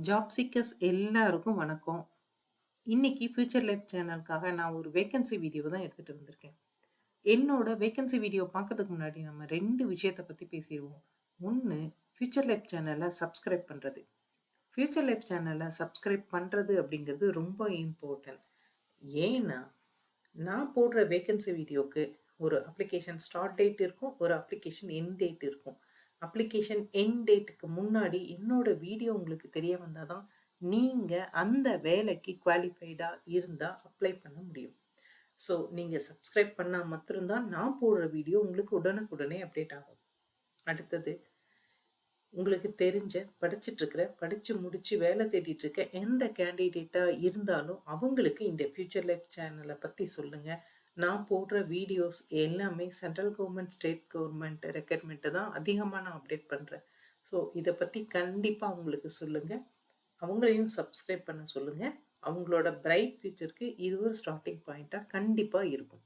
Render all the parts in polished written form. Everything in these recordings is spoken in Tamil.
ஜாப் சீக்கர்ஸ் எல்லாருக்கும் வணக்கம். இன்னைக்கு ஃபியூச்சர் லைஃப் சேனலுக்காக நான் ஒரு வேக்கன்சி வீடியோ தான் எடுத்துட்டு வந்திருக்கேன். என்னோட வேக்கன்சி வீடியோ பார்க்கறதுக்கு முன்னாடி நம்ம 2 விஷயத்த பத்தி பேசிருவோம். 1 ஃபியூச்சர் லைஃப் சேனல சப்ஸ்கிரைப் பண்றது. ஃபியூச்சர் லைஃப் சேனல சப்ஸ்கிரைப் பண்றது அப்படிங்கிறது ரொம்ப இம்பார்ட்டன்ட். ஏன்னா, நான் போடுற வேக்கன்சி வீடியோக்கு ஒரு அப்ளிகேஷன் ஸ்டார்ட் டேட் இருக்கும். ஒரு அப்ளிகேஷன் எண்ட் டேட் இருக்கும். அப்ளிகேஷன் எண்ட் டேட்டுக்கு முன்னாடி என்னோட வீடியோ உங்களுக்கு தெரிய வந்தா தான், நீங்க அந்த வேலைக்கு குவாலிஃபைடா இருந்தா அப்ளை பண்ண முடியும். ஸோ, நீங்க சப்ஸ்கிரைப் பண்ணா மாத்திரம் தான் நான் போடுற வீடியோ உங்களுக்கு உடனுக்குடனே அப்டேட் ஆகும். அடுத்தது, உங்களுக்கு தெரிஞ்ச படிச்சு முடிச்சு வேலை தேடிட்டு இருக்க எந்த கேண்டிடேட்டா இருந்தாலும் அவங்களுக்கு இந்த ஃபியூச்சர் லைஃப் சேனல பத்தி சொல்லுங்க. நான் போடுற வீடியோஸ் எல்லாமே சென்ட்ரல் கவர்மெண்ட், ஸ்டேட் கவர்மெண்ட் ரெக்யர்மென்ட்ட தான் அதிகமா நான் அப்டேட் பண்றேன். ஸோ இத பத்தி கண்டிப்பா அவங்களுக்கு சொல்லுங்க. அவங்களையும் சப்ஸ்கிரைப் பண்ண சொல்லுங்க. அவங்களோட பிரைட் ஃபியூச்சருக்கு இது ஒரு ஸ்டார்ட்டிங் பாயிண்ட்டா கண்டிப்பா இருக்கும்.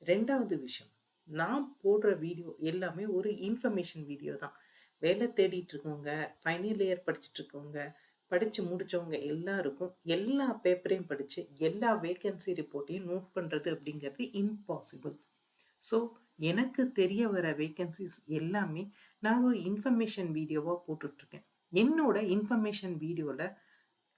2வது விஷயம், நான் போடுற வீடியோ எல்லாமே ஒரு இன்ஃபர்மேஷன் வீடியோ தான். வேலை தேடிட்டு இருக்கவங்க, ஃபைனல் இயர் படிச்சுட்டு இருக்கவங்க, படிச்சு முடிச்சவங்க எல்லாருக்கும் எல்லா பேப்பரையும் படிச்சு, எல்லா வேக்கன்சி ரிப்போர்ட்டையும் நோட் பண்றது அப்படிங்கிறது இம்பாசிபிள். ஸோ, எனக்கு தெரிய வர வேக்கன்ஸீஸ் எல்லாமே நான் ஒரு இன்ஃபர்மேஷன் வீடியோவா போட்டுட்ருக்கேன். என்னோட இன்ஃபர்மேஷன் வீடியோல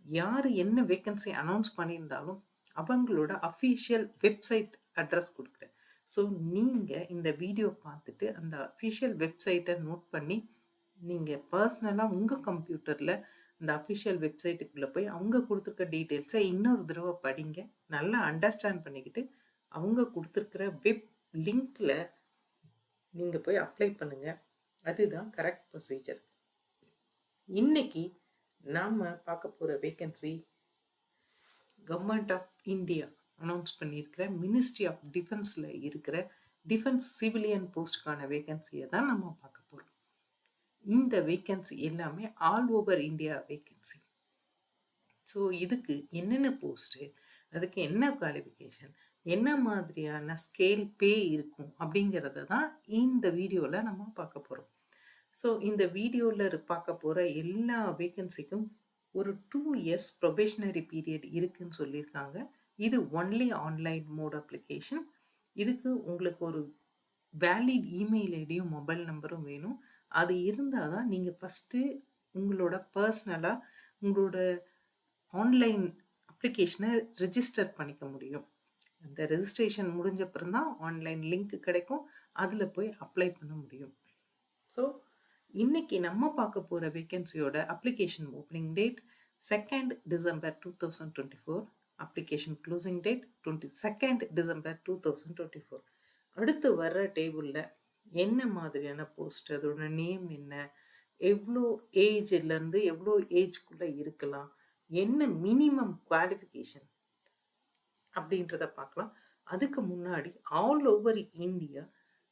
யாரு என்ன வேக்கன்சி அனௌன்ஸ் பண்ணியிருந்தாலும், அவங்களோட அஃபிஷியல் வெப்சைட் அட்ரஸ் குடுக்குறேன். ஸோ, நீங்க இந்த வீடியோ பார்த்துட்டு, அந்த அஃபிஷியல் வெப்சைட்ட நோட் பண்ணி, நீங்க பர்சனலா உங்க கம்ப்யூட்டர்ல அந்த அஃபிஷியல் வெப்சைட்டுக்குள்ள போய் அவங்க குடுத்துருக்க டீட்டெயில்ஸ இன்னொரு தடவ படிங்க. நல்லா அண்டர்ஸ்டாண்ட் பண்ணிக்கிட்டு, அவங்க குடுத்துருக்கிற வெப் லிங்க்ல நீங்க போய் அப்ளை பண்ணுங்க. அதுதான் கரெக்ட் ப்ரொசீஜர். இன்னைக்கு நாம பார்க்க போற vacancy government of India announce பண்ணியிருக்கிற மினிஸ்ட்ரி ஆஃப் டிஃபென்ஸ்ல இருக்கிற டிஃபென்ஸ் சிவிலியன் போஸ்ட்டுக்கான வேக்கன்சியை தான் நம்ம பார்க்க போறோம். இந்த வேக்கன்சி எல்லாமே all over India vacancy. So இதுக்கு என்னென்ன போஸ்ட்டு, அதுக்கு என்ன குவாலிஃபிகேஷன், என்ன மாதிரியான ஸ்கேல் பே இருக்கும் அப்படிங்கிறத தான் இந்த வீடியோவில் நம்ம பார்க்க போகிறோம். ஸோ இந்த வீடியோவில் பார்க்க போகிற எல்லா வேக்கன்சிக்கும் ஒரு 2 இயர்ஸ் ப்ரொபேஷனரி பீரியட் இருக்குன்னு சொல்லியிருக்காங்க. இது ஒன்லி ஆன்லைன் மோட் அப்ளிகேஷன். இதுக்கு உங்களுக்கு ஒரு வேலிட் இமெயில் ஐடியும் மொபைல் நம்பரும் வேணும். அது இருந்தால் தான் நீங்கள் ஃபஸ்ட்டு உங்களோட பர்சனலாக உங்களோட ஆன்லைன் அப்ளிகேஷனை ரெஜிஸ்டர் பண்ணிக்க முடியும். அந்த ரெஜிஸ்ட்ரேஷன் முடிஞ்ச அப்புறம் தான் ஆன்லைன் லிங்க் கிடைக்கும். அதில் போய் அப்ளை பண்ண முடியும். ஸோ இன்னைக்கு நம்ம பார்க்க போகிற வேக்கன்சியோட application opening date 2nd December 2024, application closing date 22nd December 2024. அடுத்து வர்ற டேபிளில் என்ன மாதிரியான போஸ்ட், அதோட நேம் என்ன, எவ்வளோ ஏஜ்லேருந்து எவ்வளோ ஏஜ்குள்ளே இருக்கலாம், என்ன மினிமம் குவாலிஃபிகேஷன் அப்படின்றத பார்க்கலாம். அதுக்கு முன்னாடி ஆல் ஓவர் இந்தியா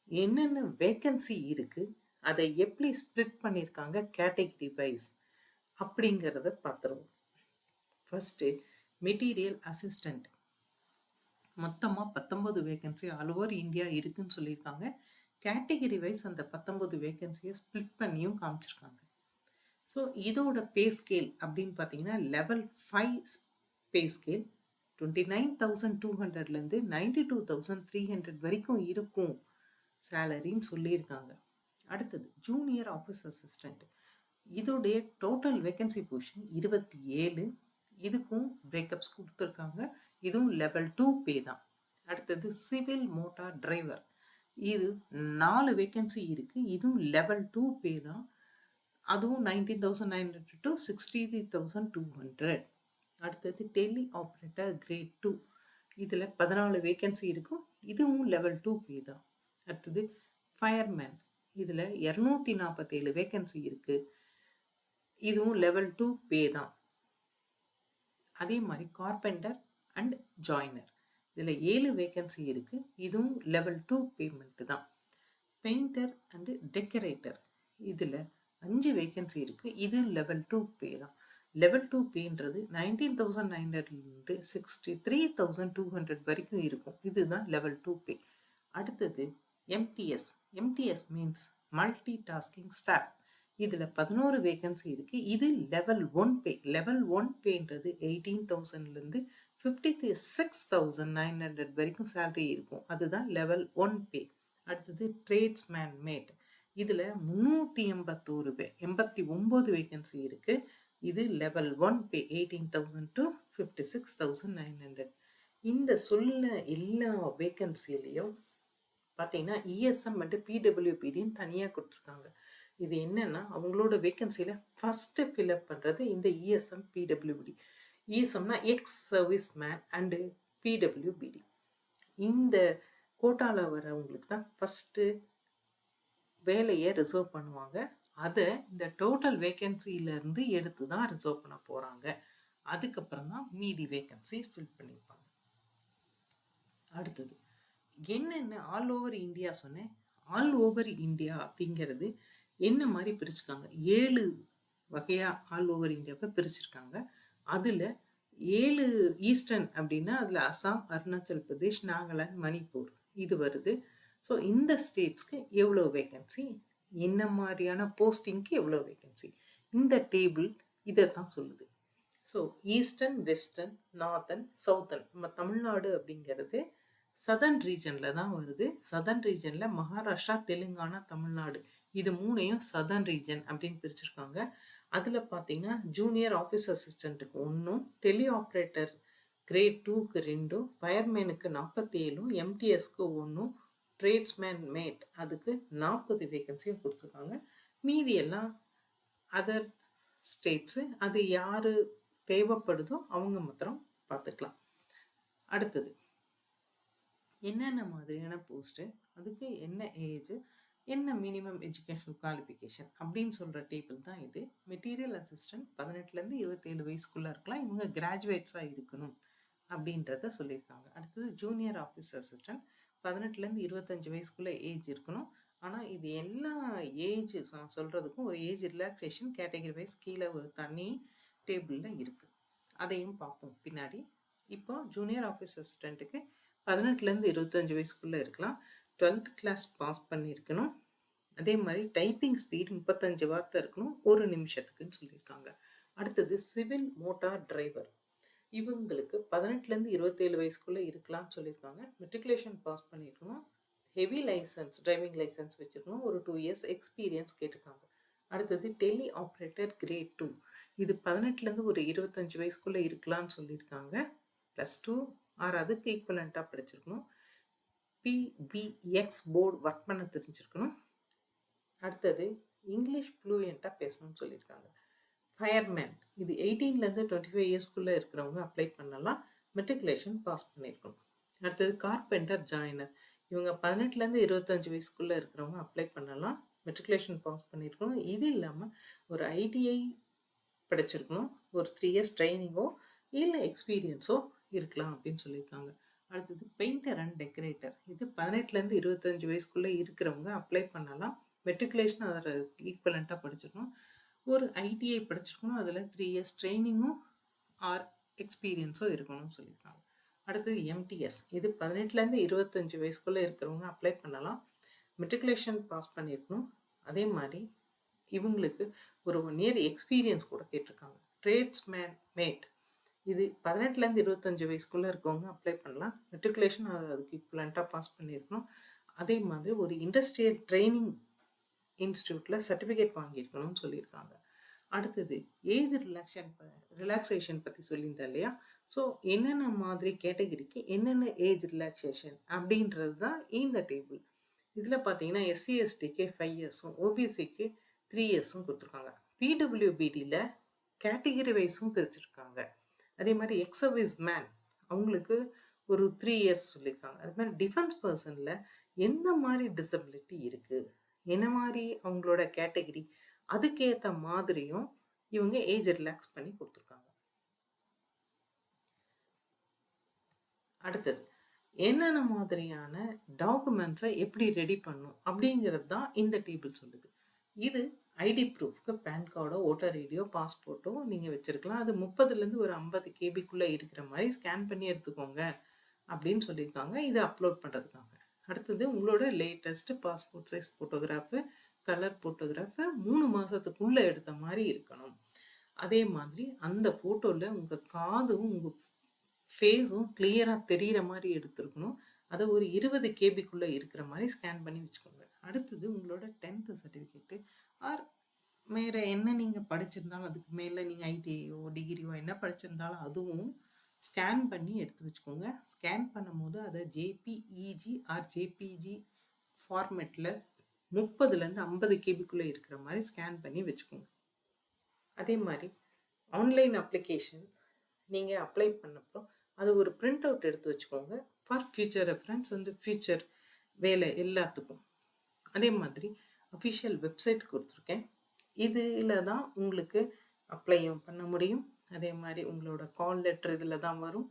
என்னென்ன வேக்கன்சி இருக்கு, அதை எப்படி ஸ்ப்ளிட் பண்ணியிருக்காங்க கேட்டகரி வைஸ் அப்படிங்கிறத பார்த்துருவோம். First material assistant. மொத்தமாக 19 வேக்கன்சி ஆல் ஓவர் இந்தியா இருக்குன்னு சொல்லியிருக்காங்க. கேட்டகரி வைஸ் அந்த 19 வேக்கன்சியை ஸ்ப்ளிட் பண்ணியும் காமிச்சிருக்காங்க. ஸோ இதோட பே ஸ்கேல் அப்படின்னு பார்த்தீங்கன்னா லெவல் 5 பே ஸ்கேல் 29,200லேருந்து 92,300 வரைக்கும் இருக்கும் சேலரின்னு சொல்லியிருக்காங்க. அடுத்தது ஜூனியர் ஆஃபீஸ் அசிஸ்டண்ட். இதோடைய டோட்டல் வேக்கன்சி பொசிஷன் 27. இதுக்கும் பிரேக்கப்ஸ் கொடுத்துருக்காங்க. இதுவும் லெவல் 2 பே தான். அடுத்தது சிவில் மோட்டார் டிரைவர். இது 4 வேக்கன்சி இருக்கு. இதுவும் லெவல் 2 பே தான். அதுவும் 19,900 to 63,200. அடுத்தது டெலி ஆப்ரேட்டர் கிரேட் 2. இதில் 14 வேக்கன்சி இருக்கும். இதுவும் லெவல் 2 பே தான். அடுத்தது ஃபயர்மேன். இதில் 247 வேக்கன்சி இருக்கு. இதுவும் லெவல் 2 பே தான். அதே மாதிரி கார்பெண்டர் அண்ட் ஜாயினர். இதில் 7 வேக்கன்சி இருக்கு. இதுவும் லெவல் 2 பேமெண்ட் தான். Painter and decorator. இதில் 5 வேக்கன்சி இருக்கு. இது லெவல் 2 பே தான். லெவல் 2 பேன்றது 19,900லேருந்து 63,200 வரைக்கும் இருக்கும். இதுதான் லெவல் 2 பே. அடுத்தது MTS. MTS means multi tasking staff. இதில் 11 வேகன்சி இருக்குது. இது லெவல் 1 பே. லெவல் 1 பேன்றது 18,000லேருந்து 56,900 வரைக்கும் சேலரி இருக்கும். அதுதான் லெவல் 1 பே. அடுத்தது ட்ரேட்ஸ்மேன் மேட். இதில் 389 வேகன்சி இருக்குது. இது லெவல் 1 பே 18,000 to 56,900. இந்த சொல்ல எல்லா வேகன்சிலையும் பார்த்தீங்கன்னா இஎஸ்எம் மற்றும் பிடபிள்யூபிடின்னு தனியாக கொடுத்துருக்காங்க. இது என்னன்னா அவங்களோட வேகன்சியில் ஃபஸ்ட்டு ஃபில்அப் பண்ணுறது இந்த இஎஸ்எம் பிடபிள்யூபிடி. இஎஸ்எம்னா ex service man and PWBD. இந்த கோட்டாவில் வரவங்களுக்கு தான் ஃபஸ்ட்டு வேலையை ரிசர்வ் பண்ணுவாங்க. அதை இந்த டோட்டல் வேகன்சியிலேருந்து எடுத்து தான் ரிசர்வ் பண்ண போகிறாங்க. அதுக்கப்புறம் தான் மீதி வேகன்சி ஃபில் பண்ணியிருப்பாங்க. அடுத்தது என்னென்ன ஆல் ஓவர் இந்தியா சொன்னேன். ஆல் ஓவர் இந்தியா அப்படிங்கிறது என்ன மாதிரி பிரிச்சுருக்காங்க? 7 வகையாக ஆல் ஓவர் இந்தியாவை பிரிச்சிருக்காங்க. அதில் 7 ஈஸ்டர்ன் அப்படின்னா அதில் அசாம், அருணாச்சல் பிரதேஷ், நாகாலாந்து, மணிப்பூர் இது வருது. ஸோ இந்த ஸ்டேட்ஸ்க்கு எவ்வளோ வேகன்சி, என்ன மாதிரியான போஸ்டிங்க்கு எவ்வளோ வேகன்சி, இந்த டேபிள் இதை தான் சொல்லுது. So eastern, western, northern, Southern. நம்ம தமிழ்நாடு அப்படிங்கிறது சதர்ன் ரீஜனில் தான் வருது. சதர்ன் ரீஜனில் மகாராஷ்டிரா, தெலுங்கானா, தமிழ்நாடு இது 3ஐயும் சதர்ன் ரீஜன் அப்படின்னு பிரிச்சிருக்காங்க. அதில் பார்த்தீங்கன்னா ஜூனியர் ஆஃபீஸ் அசிஸ்டண்ட்டுக்கு 1, டெலி ஆப்ரேட்டர் கிரேட் 2க்கு 2, ஃபயர்மேனுக்கு 47, எம்டிஎஸ்க்கு 1, ட்ரேட்ஸ்மேன் மேட் அதுக்கு 40 வேகன்சியும் கொடுத்துருக்காங்க. மீதி எல்லாம் அதர் ஸ்டேட்ஸு, அது யார் தேவைப்படுதோ அவங்க மாத்திரம் பார்த்துக்கலாம். அடுத்தது என்னென்ன மாதிரியான போஸ்ட்டு, அதுக்கு என்ன ஏஜ், என்ன மினிமம் எஜுகேஷனல் குவாலிஃபிகேஷன் அப்படின்னு சொல்கிற டேபிள் தான் இது. மெட்டீரியல் அசிஸ்டன்ட் 18லேருந்து 27 வயசுக்குள்ளே இருக்கலாம். இவங்க கிராஜுவேட்ஸாக இருக்கணும் அப்படின்றத சொல்லியிருக்காங்க. அடுத்தது ஜூனியர் ஆஃபீஸ் அசிஸ்டன்ட் 18லேருந்து 25 வயசுக்குள்ளே ஏஜ் இருக்கணும். ஆனால் இது எல்லா ஏஜ் சொல்கிறதுக்கும் ஒரு ஏஜ் ரிலாக்ஸேஷன் கேட்டகரி வைஸ் கீழே ஒரு தனி டேபிளில் இருக்குது. அதையும் பார்ப்போம் பின்னாடி. இப்போ ஜூனியர் ஆஃபீஸ் அசிஸ்டண்ட்டுக்கு 18லேருந்து 25 வயசுக்குள்ளே இருக்கலாம். 12th கிளாஸ் பாஸ் பண்ணியிருக்கணும். அதே மாதிரி டைப்பிங் ஸ்பீட் 35 வார்த்தை இருக்கணும் 1 நிமிஷத்துக்குன்னு சொல்லியிருக்காங்க. அடுத்தது சிவில் மோட்டார் டிரைவர். இவங்களுக்கு 18லேருந்து 27 வயசுக்குள்ளே இருக்கலாம்னு சொல்லியிருக்காங்க. மெட்ரிகுலேஷன் பாஸ் பண்ணியிருக்கணும். ஹெவி லைசன்ஸ், டிரைவிங் லைசன்ஸ் வச்சுருக்கணும். ஒரு 2 இயர்ஸ் எக்ஸ்பீரியன்ஸ் கேட்டிருக்காங்க. அடுத்தது டெலி ஆப்ரேட்டர் கிரேட் 2. இது 18லேருந்து ஒரு 25 வயசுக்குள்ளே இருக்கலாம்னு சொல்லியிருக்காங்க. +2 ஆர் அதுக்கு ஈக்குவலண்ட்டாக படிச்சிருக்கணும். பிபிஎக்ஸ் போர்டு ஒர்க் பண்ண தெரிஞ்சிருக்கணும். அடுத்தது இங்கிலீஷ் ஃப்ளூயண்ட்டாக பேசணும்னு சொல்லியிருக்காங்க. ஃபயர்மேன் இது 18லேருந்து 25 இயர்ஸ்க்குள்ளே இருக்கிறவங்க அப்ளை பண்ணலாம். மெட்ரிகுலேஷன் பாஸ் பண்ணியிருக்கணும். அடுத்தது கார்பெண்டர் ஜாயினர். இவங்க 18லேருந்து 25 வயசுக்குள்ளே இருக்கிறவங்க அப்ளை பண்ணலாம். மெட்ரிகுலேஷன் பாஸ் பண்ணியிருக்கணும். இது இல்லாமல் ஒரு ஐடிஐ படிச்சிருக்கணும். ஒரு 3 இயர்ஸ் ட்ரைனிங்கோ இல்லை எக்ஸ்பீரியன்ஸோ இருக்கலாம் அப்படின்னு சொல்லியிருக்காங்க. அடுத்தது பெயிண்டர் அண்ட் டெக்கரேட்டர். இது 18லேருந்து 25 வயசுக்குள்ளே இருக்கிறவங்க அப்ளை பண்ணலாம். மெட்ரிகுலேஷன் அதோட ஈக்குவலண்ட்டாக படிச்சிருக்கணும். ஒரு ஐடிஐ படிச்சிருக்கணும். அதில் 3 இயர்ஸ் ட்ரைனிங்கும் ஆர் எக்ஸ்பீரியன்ஸோ இருக்கணும்னு சொல்லியிருக்காங்க. அடுத்தது எம்டிஎஸ். இது 18லேருந்து 25 வயசுக்குள்ளே இருக்கிறவங்க அப்ளை பண்ணலாம். மெட்ரிகுலேஷன் பாஸ் பண்ணியிருக்கணும். அதே மாதிரி இவங்களுக்கு ஒரு 1 இயர் எக்ஸ்பீரியன்ஸ் கூட கேட்டிருக்காங்க. Tradesman mate. இது 18லேருந்து 25 வயசுக்குள்ளே இருக்கவங்க அப்ளை பண்ணலாம். மெட்ரிகுலேஷன் அதுக்கு ஈக்குவலண்ட்டாக பாஸ் பண்ணியிருக்கணும். அதே மாதிரி ஒரு இண்டஸ்ட்ரியல் ட்ரைனிங் இன்ஸ்டியூட்டில் சர்டிஃபிகேட் வாங்கியிருக்கணும்னு சொல்லியிருக்காங்க. அடுத்தது ஏஜ் ரிலாக்ஸேஷன் பற்றி சொல்லியிருந்தேன் இல்லையா? ஸோ என்னென்ன மாதிரி கேட்டகரிக்கு என்னென்ன ஏஜ் ரிலாக்ஸேஷன் அப்படின்றது தான் இந்த டேபிள். இதில் பார்த்தீங்கன்னா எஸ்சி எஸ்டிக்கு 5 இயர்ஸும் ஓபிசிக்கு 3 இயர்ஸும் கொடுத்துருக்காங்க. பிடபிள்யூபிடியில் கேட்டகரி வைஸும் பிரிச்சிருக்காங்க. அதே மாதிரி எக்ஸ் சர்வீஸ் மேன் அவங்களுக்கு ஒரு 3 இயர்ஸ் சொல்லியிருக்காங்க. அது மாதிரி டிஃபென்ஸ் பர்சனில் எந்த மாதிரி டிசபிலிட்டி இருக்குது, என்ன மாதிரி அவங்களோட கேட்டகரி, அதுக்கேற்ற மாதிரியும் இவங்க ஏஜ் ரிலாக்ஸ் பண்ணி கொடுத்துருக்காங்க. அடுத்தது என்னென்ன மாதிரியான டாக்குமெண்ட்ஸை எப்படி ரெடி பண்ணும் அப்படிங்கிறது தான் இந்த டேபிள் சொல்லுது. இது ஐடி ப்ரூஃப்க்கு பேன் கார்டோ, ஓட்டர் ஐடியோ, பாஸ்போர்ட்டோ நீங்கள் வச்சுருக்கலாம். அது 30லேருந்து ஒரு 50 கேபிக்குள்ளே இருக்கிற மாதிரி ஸ்கேன் பண்ணி எடுத்துக்கோங்க அப்படின்னு சொல்லியிருக்காங்க. இதை அப்லோட் பண்ணுறதுக்காக. அடுத்தது உங்களோட latest passport size photograph, colour ஃபோட்டோகிராஃபை 3 மாதத்துக்குள்ளே எடுத்த மாதிரி இருக்கணும். அதே மாதிரி அந்த ஃபோட்டோவில் உங்கள் காதும் உங்கள் ஃபேஸும் கிளியராக தெரிகிற மாதிரி எடுத்துருக்கணும். அதை ஒரு 20 கேபிக்குள்ளே இருக்கிற மாதிரி ஸ்கேன் பண்ணி வச்சுக்கோங்க. அடுத்தது உங்களோட 10th சர்டிஃபிகேட்டு ஆர் வேறு என்ன நீங்கள் படிச்சிருந்தாலும், அதுக்கு மேலே நீங்கள் ஐடிஐயோ டிகிரியோ என்ன படிச்சிருந்தாலும் அதுவும் ஸ்கேன் பண்ணி எடுத்து வச்சுக்கோங்க. ஸ்கேன் பண்ணும்போது அதை ஜேபிஇஜி ஆர் ஜேபிஜி ஃபார்மேட்டில் 30லேருந்து 50 கேபிக்குள்ளே இருக்கிற மாதிரி ஸ்கேன் பண்ணி வச்சுக்கோங்க. அதே மாதிரி ஆன்லைன் அப்ளிகேஷன் நீங்கள் அப்ளை பண்ணப்போ அது ஒரு பிரிண்ட் அவுட் எடுத்து வச்சுக்கோங்க ஃபார் ஃபியூச்சர் ரெஃபரன்ஸ் வந்து ஃபியூச்சர் வேலை எல்லாத்துக்கும். அதே மாதிரி அஃபிஷியல் வெப்சைட் கொடுத்துருக்கேன். இதில் தான் உங்களுக்கு அப்ளையும் பண்ண முடியும். அதே மாதிரி உங்களோட கால் லெட்டர் இதில் தான் வரும்.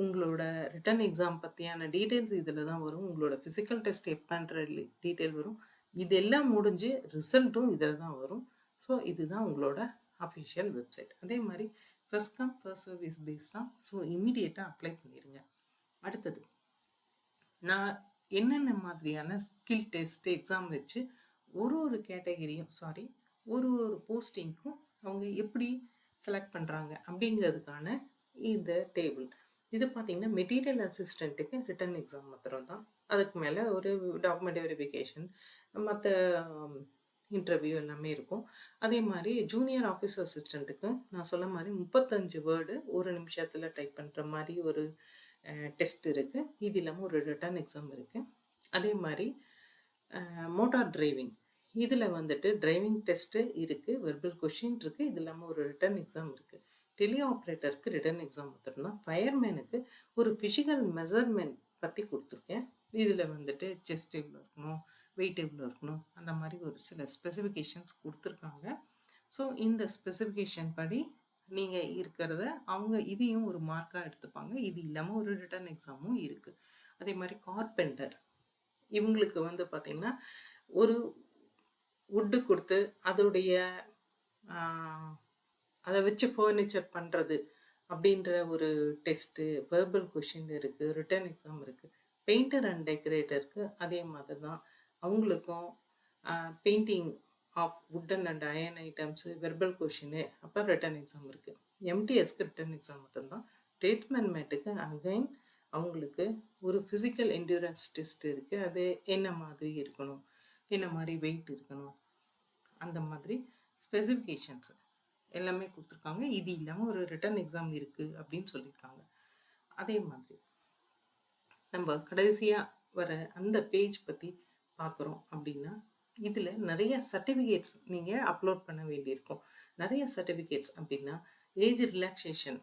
உங்களோட ரிட்டன் எக்ஸாம் பற்றியான டீட்டெயில்ஸ் இதில் தான் வரும். உங்களோட ஃபிசிக்கல் டெஸ்ட் எப்போன்ற டீட்டெயில் வரும். இதெல்லாம் முடிஞ்சு ரிசல்ட்டும் இதில் தான் வரும். ஸோ இதுதான் உங்களோட அஃபிஷியல் வெப்சைட். அதே மாதிரி first come first service base தான். ஸோ இம்மிடியேட்டாக அப்ளை பண்ணிடுங்க. அடுத்தது நான் என்னென்ன மாதிரியான ஸ்கில் டெஸ்ட் எக்ஸாம் வச்சு ஒரு கேட்டகரியும் ஒரு போஸ்டிங்க்கும் அவங்க எப்படி செலக்ட் பண்ணுறாங்க அப்படிங்கிறதுக்கான இந்த டேபிள். இது பார்த்திங்கன்னா மெட்டீரியல் அசிஸ்டண்ட்டுக்கு ரிட்டன் எக்ஸாம் மாத்திரம் தான். அதுக்கு மேலே ஒரு டாக்குமெண்ட் வெரிஃபிகேஷன் மற்ற இன்டர்வியூ எல்லாமே இருக்கும். அதே மாதிரி ஜூனியர் ஆஃபீஸ் அசிஸ்டண்ட்டுக்கு நான் சொன்ன மாதிரி 35 வேர்டு ஒரு நிமிஷத்தில் டைப் பண்ணுற மாதிரி ஒரு டெஸ்ட் இருக்குது. இது இல்லாமல் ஒரு ரிட்டன் எக்ஸாம் இருக்குது. அதே மாதிரி மோட்டார் டிரைவிங் இதில் வந்துட்டு டிரைவிங் டெஸ்ட்டு இருக்குது, வெர்பல் கொஷின் இருக்குது, இது இல்லாமல் ஒரு ரிட்டன் எக்ஸாம் இருக்குது. டெலி ஆப்ரேட்டருக்கு ரிட்டன் எக்ஸாம் மட்டும்தான். ஃபயர்மேனுக்கு ஒரு ஃபிசிக்கல் மெஷர்மெண்ட் பற்றி கொடுத்துருக்கேன். இதில் வந்துட்டு செஸ்ட் எவ்வளோ இருக்கணும், வெயிட் எவ்வளோ இருக்கணும், அந்த மாதிரி ஒரு சில ஸ்பெசிஃபிகேஷன்ஸ் கொடுத்துருக்காங்க. ஸோ இந்த ஸ்பெசிஃபிகேஷன் படி நீங்கள் இருக்கிறத அவங்க இதையும் ஒரு மார்க்காக எடுத்துப்பாங்க. இது இல்லாமல் ஒரு ரிட்டன் எக்ஸாமும் இருக்குது. அதே மாதிரி கார்பெண்டர் இவங்களுக்கு வந்து பார்த்திங்கன்னா ஒரு வுட்டு கொடுத்து அதோடைய அதை வச்சு ஃபர்னிச்சர் பண்ணுறது அப்படின்ற ஒரு டெஸ்ட்டு, வெர்பல் கொஷின் இருக்குது, ரிட்டன் எக்ஸாம் இருக்குது. பெயிண்டர் அண்ட் டெக்கரேட்டருக்கு அதே மாதிரி தான். அவங்களுக்கும் painting of wooden and iron items, verbal question, அப்புறம் ரிட்டன் எக்ஸாம் இருக்குது. எம்டிஎஸ்க்கு ரிட்டன் எக்ஸாம் மட்டும்தான். ட்ரீட்மெண்ட் அகைன் அவங்களுக்கு ஒரு ஃபிசிக்கல் என்டூரன்ஸ் டெஸ்ட் இருக்குது. அது என்ன மாதிரி இருக்கணும், என்ன மாதிரி வெயிட் இருக்கணும், அந்த மாதிரி ஸ்பெசிஃபிகேஷன்ஸ் எல்லாமே கொடுத்துருக்காங்க. இது இல்லாமல் ஒரு ரிட்டன் எக்ஸாம் இருக்குது அப்படின்னு சொல்லியிருக்காங்க. அதே மாதிரி நம்ம கடைசியாக வர அந்த பேஜ் பற்றி பார்க்குறோம் அப்படின்னா இதில் நிறைய சர்டிஃபிகேட்ஸ் நீங்கள் அப்லோட் பண்ண வேண்டியிருக்கும். நிறைய சர்டிஃபிகேட்ஸ் அப்படின்னா ஏஜ் ரிலாக்ஸேஷன்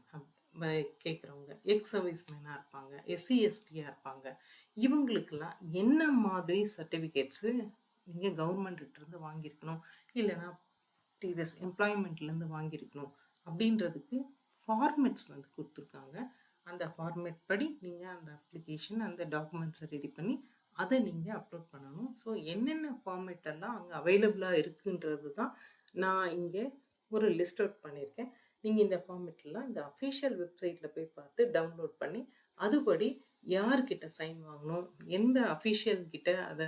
கேட்குறவங்க, எக்ஸ் சர்வீஸ்மேனாக இருப்பாங்க, எஸ்சிஎஸ்டியாக இருப்பாங்க, இவங்களுக்கெல்லாம் என்ன மாதிரி சர்டிஃபிகேட்ஸு நீங்கள் கவர்மெண்ட்கிட்டேருந்து வாங்கியிருக்கணும், இல்லைனா ப்ரீவியஸ் எம்ப்ளாய்மெண்ட்லேருந்து வாங்கியிருக்கணும் அப்படின்றதுக்கு ஃபார்மேட்ஸ் வந்து கொடுத்துருக்காங்க. அந்த ஃபார்மேட் படி நீங்கள் அந்த அப்ளிகேஷன் அந்த டாக்குமெண்ட்ஸை ரெடி பண்ணி அதை நீங்கள் அப்லோட் பண்ணணும். ஸோ என்னென்ன ஃபார்மேட்டெல்லாம் அங்கே அவைலபிளாக இருக்குன்றது தான் நான் இங்கே ஒரு லிஸ்ட் அவுட் பண்ணியிருக்கேன். நீங்கள் இந்த ஃபார்மேட்லாம் இந்த அஃபிஷியல் வெப்சைட்டில் போய் பார்த்து டவுன்லோட் பண்ணி அதுபடி யார்கிட்ட சைன் வாங்கணும், எந்த அஃபிஷியல் கிட்ட அதை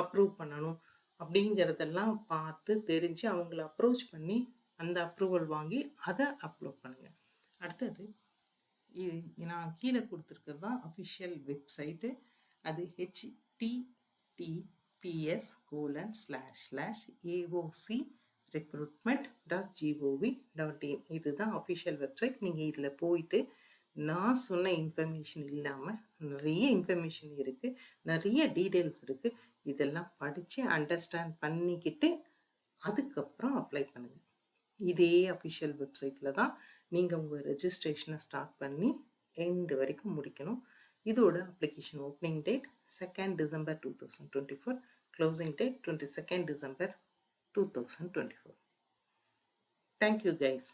அப்ரூவ் பண்ணணும் அப்படிங்கிறதெல்லாம் பார்த்து தெரிஞ்சு அவங்கள அப்ரோச் பண்ணி அந்த அப்ரூவல் வாங்கி அதை அப்லோட் பண்ணுங்கள். அடுத்தது நான் கீழே கொடுத்துருக்கிறது தான் அஃபிஷியல் வெப்சைட்டு. அது https://aocrecruitment.gov.in. இதுதான் அஃபிஷியல் வெப்சைட். நீங்கள் இதில் போயிட்டு நான் சொன்ன இன்ஃபர்மேஷன் இல்லாமல் நிறைய இன்ஃபர்மேஷன் இருக்குது, நிறைய டீட்டெயில்ஸ் இருக்குது. இதெல்லாம் படித்து அண்டர்ஸ்டாண்ட் பண்ணிக்கிட்டு அதுக்கப்புறம் அப்ளை பண்ணுங்கள். இதே அஃபிஷியல் வெப்சைட்டில் தான் நீங்கள் உங்கள் ரெஜிஸ்ட்ரேஷனை ஸ்டார்ட் பண்ணி எண்டு வரைக்கும் முடிக்கணும். இதோட application opening date 2nd December 2024, closing date 22nd December 2024. Thank you guys.